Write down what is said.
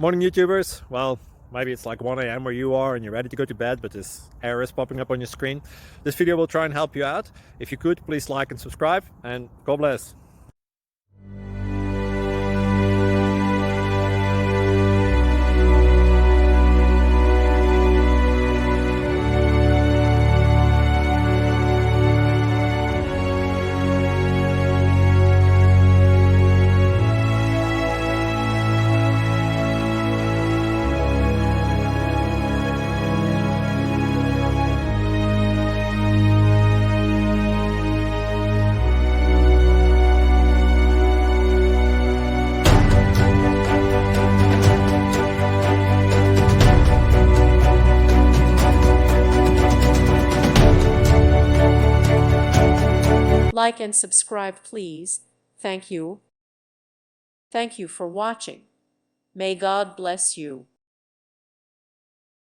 Morning YouTubers. Well, maybe it's like 1 a.m. where you are and you're ready to go to bed, but this error is popping up on your screen. This video will try and help you out. If you could, please like and subscribe, and God bless. Like and subscribe, please. Thank you. Thank you for watching. May God bless you.